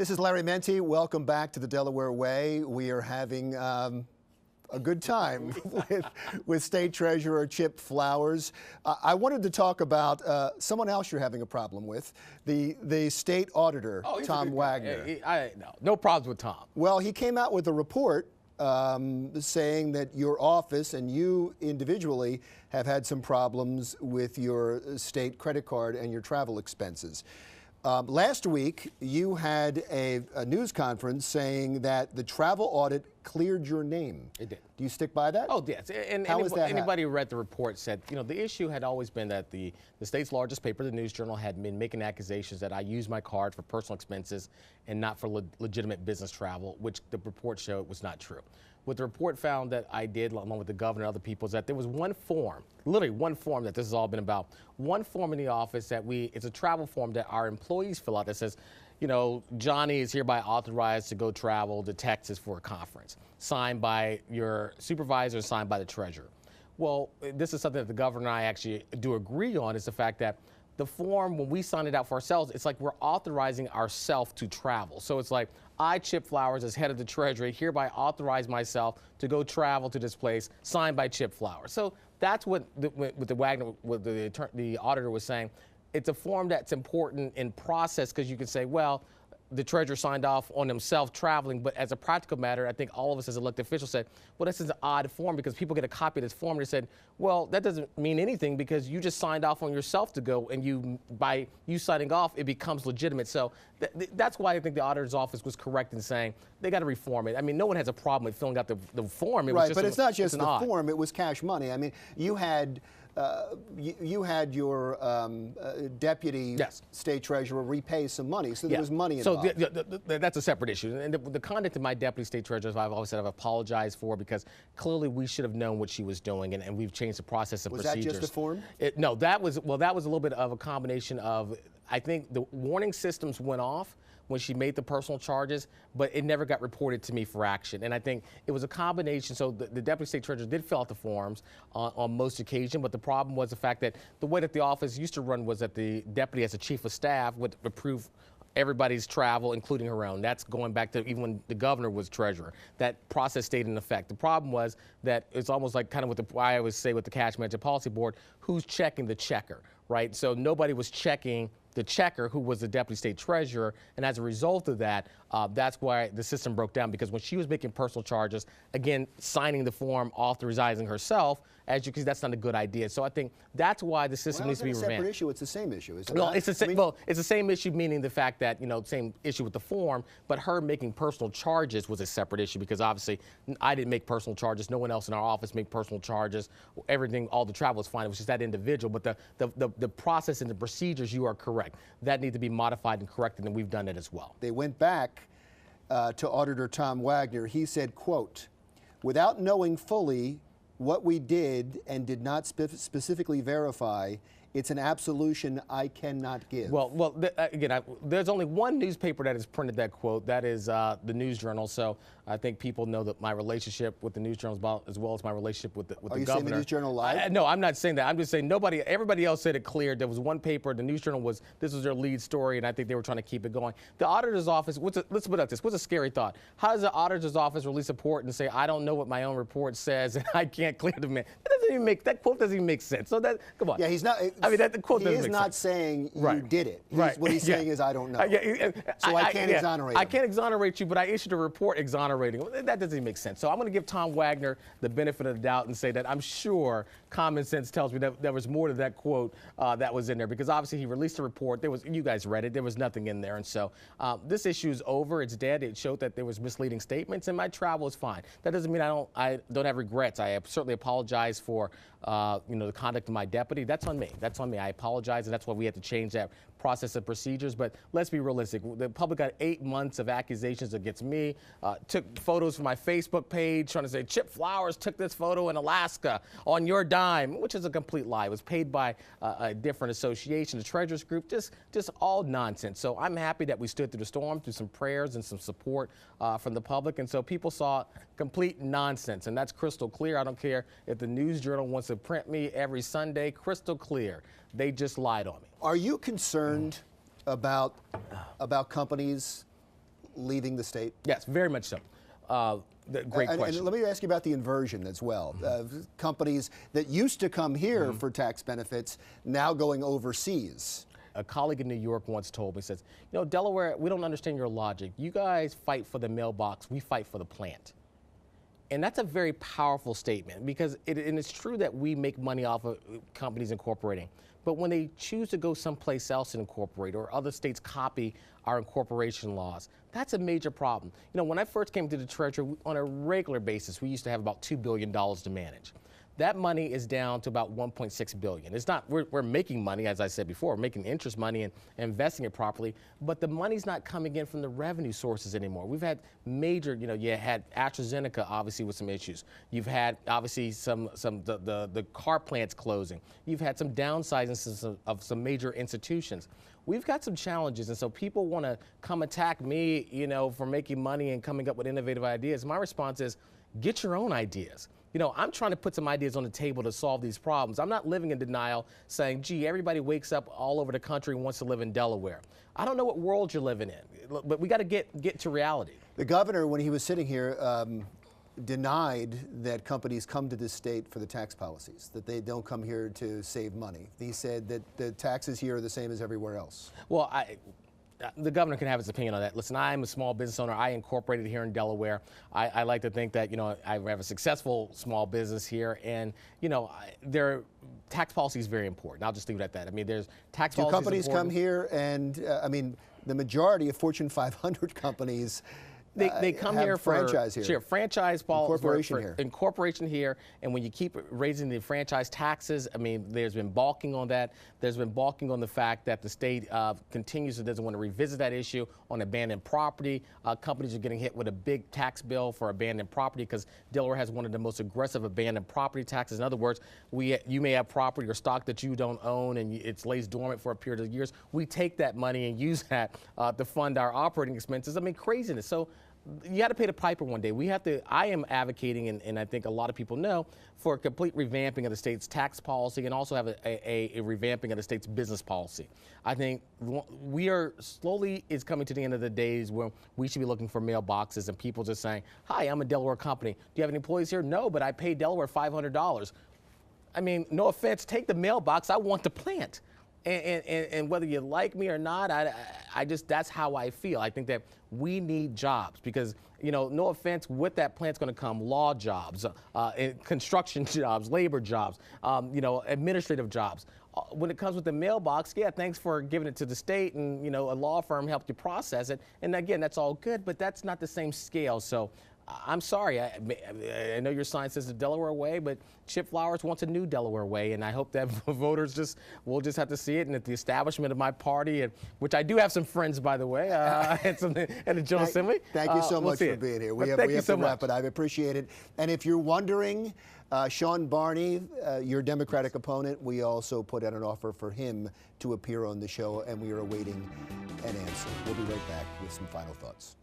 This is Larry Mendte. Welcome back to the Delaware Way. We are having a good time with State Treasurer Chip Flowers. I wanted to talk about someone else you're having a problem with, the state auditor, Tom Wagner. No problems with Tom. Well, he came out with a report saying that your office and you individually have had some problems with your state credit card and your travel expenses. Last week, you had a news conference saying that the travel audit cleared your name. It did. Do you stick by that? Oh, yes. And anybody who read the report said, you know, the issue had always been that the state's largest paper, the News Journal, had been making accusations that I used my card for personal expenses and not for legitimate business travel, which the report showed was not true. What the report found that I did, along with the governor and other people, is that there was one form, literally one form that this has all been about, one form in the office that it's a travel form that our employees fill out that says, you know, Johnny is hereby authorized to go travel to Texas for a conference, signed by your supervisor, signed by the treasurer. Well, this is something that the governor and I actually do agree on, is the fact that the form, when we sign it out for ourselves, it's like we're authorizing ourselves to travel. So it's like, I, Chip Flowers, as head of the Treasury, hereby authorize myself to go travel to this place, signed by Chip Flowers. So that's what the auditor was saying. It's a form that's important in process because you can say, well, the treasurer signed off on himself traveling, but as a practical matter, I think all of us as elected officials said, well, this is an odd form, because people get a copy of this form and they said, well, that doesn't mean anything because you just signed off on yourself to go, and by you signing off, it becomes legitimate. So that's why I think the auditor's office was correct in saying they got to reform it. I mean, no one has a problem with filling out the form. It was just but it's not just the form, it was cash money. I mean, you had your deputy state treasurer repay some money, so there was money involved. So that's a separate issue. And the conduct of my deputy state treasurer, I've always said I've apologized for, because clearly we should have known what she was doing, and we've changed the process of procedures. Was that just a form? No, that was a little bit of a combination of, I think the warning systems went off when she made the personal charges, but it never got reported to me for action. And I think it was a combination. So the deputy state treasurer did fill out the forms on most occasions, but the problem was the fact that the way that the office used to run was that the deputy, as a chief of staff, would approve everybody's travel, including her own. That's going back to even when the governor was treasurer. That process stayed in effect. The problem was that it's almost like kind of with I always say with the cash management policy board, who's checking the checker, right? So nobody was checking the checker, who was the deputy state treasurer, and as a result of that, that's why the system broke down, because when she was making personal charges, again, signing the form, authorizing herself, as you can see, that's not a good idea. So I think that's why the system needs to be revamped. It's a separate issue. It's the same issue, is it no, not? it's the same issue, meaning the fact that, you know, same issue with the form, but her making personal charges was a separate issue, because obviously I didn't make personal charges. No one else in our office made personal charges. Everything, all the travel was fine. It was just that individual. But the process and the procedures, you are correct. That need to be modified and corrected, and we've done it as well. They went back to Auditor Tom Wagner. He said, quote, "Without knowing fully what we did and did not specifically verify, it's an absolution I cannot give." Well, again, there's only one newspaper that has printed that quote. That is the News Journal. So I think people know that my relationship with the News Journal is about, as well as my relationship with the governor. Are you saying the News Journal lied? No, I'm not saying that. I'm just saying everybody else said it cleared. There was one paper, the News Journal this was their lead story, and I think they were trying to keep it going. The auditor's office, let's put it like this. What's a scary thought? How does the auditor's office release a report and say, I don't know what my own report says and I can't clear the man? That quote doesn't even make sense. So come on. Yeah, he's not. I mean, that quote doesn't make sense. He is not saying you did it. What he's saying is, I don't know. So I can't exonerate him. I can't exonerate you, but I issued a report exonerating him. That doesn't even make sense. So I'm going to give Tom Wagner the benefit of the doubt and say that I'm sure common sense tells me that there was more to that quote that was in there, because obviously he released a report. You guys read it. There was nothing in there. And so this issue is over. It's dead. It showed that there was misleading statements, and my travel is fine. That doesn't mean I don't have regrets. I certainly apologize for the conduct of my deputy. That's on me. That's on me. I apologize, and that's why we had to change that process of procedures. But let's be realistic. The public got 8 months of accusations against me, took photos from my Facebook page trying to say Chip Flowers took this photo in Alaska on your dime, which is a complete lie. It was paid by a different association, the Treasurers Group, just all nonsense. So I'm happy that we stood through the storm, through some prayers and some support from the public. And so people saw complete nonsense, and that's crystal clear. I don't care if the News Journal wants to print me every Sunday, crystal clear. They just lied on me. Are you concerned about companies leaving the state? Yes, very much so. Great question. And let me ask you about the inversion as well. Companies that used to come here for tax benefits now going overseas. A colleague in New York once told me, says, you know, Delaware, we don't understand your logic. You guys fight for the mailbox, we fight for the plant. And that's a very powerful statement because and it's true that we make money off of companies incorporating. But when they choose to go someplace else and incorporate, or other states copy our incorporation laws, that's a major problem. You know, when I first came to the Treasury, on a regular basis, we used to have about $2 billion to manage. That money is down to about $1.6 billion. It's not, we're making money, as I said before, making interest money and investing it properly, but the money's not coming in from the revenue sources anymore. We've had major, you know, you had AstraZeneca obviously with some issues. You've had obviously the car plants closing. You've had some downsizing of some major institutions. We've got some challenges, and so people want to come attack me, you know, for making money and coming up with innovative ideas. My response is, get your own ideas. You know, I'm trying to put some ideas on the table to solve these problems. I'm not living in denial saying, gee, everybody wakes up all over the country and wants to live in Delaware. I don't know what world you're living in, but we got to get to reality. The governor, when he was sitting here, denied that companies come to this state for the tax policies, that they don't come here to save money. He said that the taxes here are the same as everywhere else. Well, the governor can have his opinion on that. Listen, I'm a small business owner. I incorporated here in Delaware. I like to think that, you know, I have a successful small business here, and, you know, their tax policy is very important. I'll just leave it at that. I mean, there's tax policy. Do companies come here and, I mean, the majority of Fortune 500 companies They come here for franchise here. Sure, franchise incorporation here. Incorporation here, and when you keep raising the franchise taxes, I mean, there's been balking on that. There's been balking on the fact that the state continues to doesn't want to revisit that issue on abandoned property. Companies are getting hit with a big tax bill for abandoned property because Delaware has one of the most aggressive abandoned property taxes. In other words, you may have property or stock that you don't own and it lays dormant for a period of years. We take that money and use that to fund our operating expenses. I mean, craziness. So you got to pay the piper one day. We have to. I am advocating, and I think a lot of people know, for a complete revamping of the state's tax policy and also have a revamping of the state's business policy. I think we are slowly is coming to the end of the days where we should be looking for mailboxes and people just saying, hi, I'm a Delaware company. Do you have any employees here? No, but I pay Delaware $500. I mean, no offense, take the mailbox. I want the plant. And whether you like me or not, I just, that's how I feel. I think that we need jobs because, you know, no offense, with that plant's going to come law jobs, construction jobs, labor jobs, you know, administrative jobs. When it comes with the mailbox, yeah, thanks for giving it to the state and, you know, a law firm helped you process it. And again, that's all good, but that's not the same scale. So I'm sorry, I know your sign says the Delaware Way, but Chip Flowers wants a new Delaware Way, and I hope that voters will just have to see it. And at the establishment of my party, which I do have some friends, by the way, and the General Assembly. Thank you so much for being here. We have to wrap it. I appreciate it. And if you're wondering, Sean Barney, your Democratic opponent, we also put out an offer for him to appear on the show, and we are awaiting an answer. We'll be right back with some final thoughts.